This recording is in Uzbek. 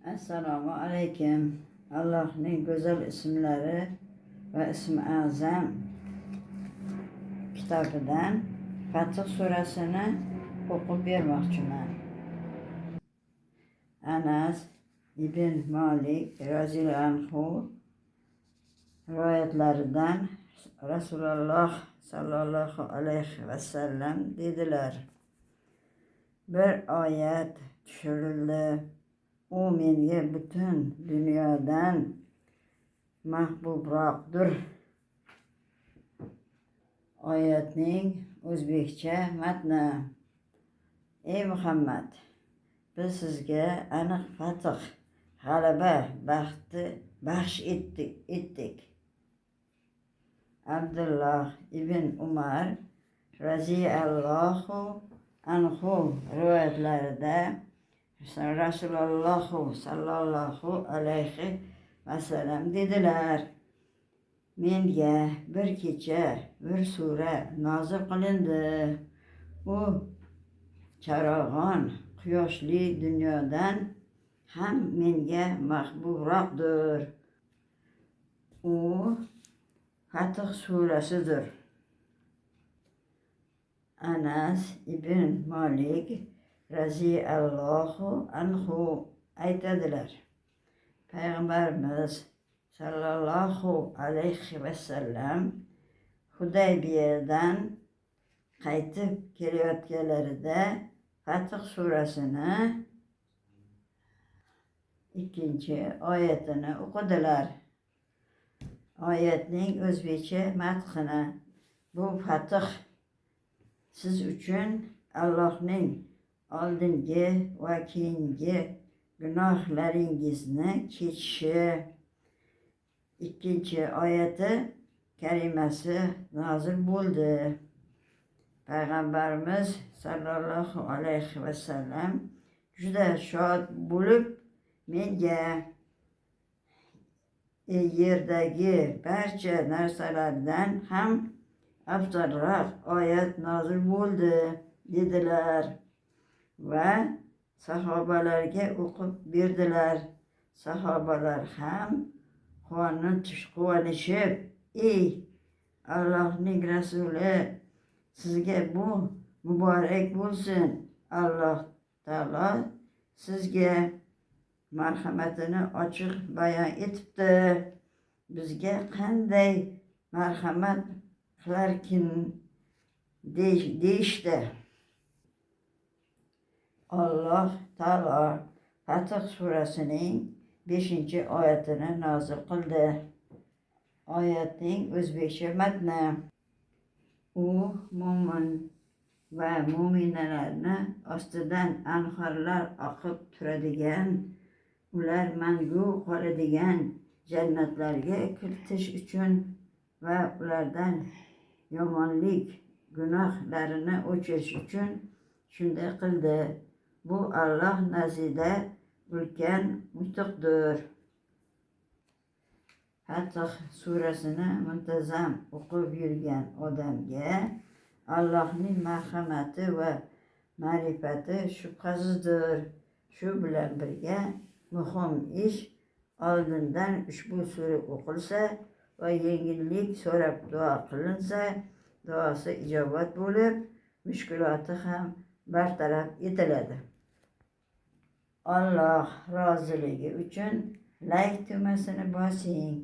Assalomu alaykum. Allohning go'zal ismlari va ismi azam kitobidan Fath surasini o'qib bermoqchiman. Anas ibn Malik roziyallohu anhu rivoyatlaridan Rasululloh sallallohu alayhi vasallam dedilar: bir oyat tushirildi. U menga butun dunyodan mahbubroqdir. Oyatning o'zbekcha matni: ey Muhammad, biz sizga aniq fath, g'alaba, baxti baxsh etdik. Abdulloh ibn Umar roziyallohu anhu rivoyatlarida Rasululloh sallallohu alayhi vasallam dedilar: menga bir kecha bir sura nozil qilindi. U charog'on quyoshli dunyodan ham menga mahbubroqdir. U Fath surasidir. Anas ibn Malik roziyallohu anhu aytadilar: payg'ambarimiz sallallohu alayhi vasallam Hudaybiyadan qaytib kelayotganlarida Fath surasini 2-oyatini o'qidilar. Oyatning o'zbekcha matni: bu fath siz uchun Allohning oldingi va keyingi gunohlaringizni kechishi. 2-oyati karimasi nozil bo'ldi. Payg'ambarimiz sallallohu alayhi vasallam juda shod bo'lib, menga yerdagi barcha narsalardan ham afzalroq oyat nozil bo'ldi dedilar va sahobalarga o'qib berdilar. Sahobalar ham quvonishib: ey Allohning rasuli, sizga bu muborak bo'lsin. Alloh taolo sizga marhamatini ochiq bayon etibdi. Bizga qanday marhamat qilarkin deyishdi. Alloh taolo Fath surasining 5-oyatini nozil qildi. Oyatning o'zbekcha matni: u mo'min va mo'minalarni ostidan anhorlar oqib turadigan, ular mangu qoladigan jannatlarga kiritish uchun va ulardan yomonlik gunohlarini o'chirish uchun shunday qildi. Bu Alloh nazdida ulkan yutuqdir. Fath surasini muntazam o'qib yurgan odamga Allohning marhamati va ma'rifati shubhasizdir. Shu bilan birga muhim ish: oldindan ushbu sura o'qilsa va yengillik so'rab duo qilinsa, duosi ijobat bo'lib, mushkuloti ham bartaraf etiladi. Alloh roziligi uchun like tugmasini bosing.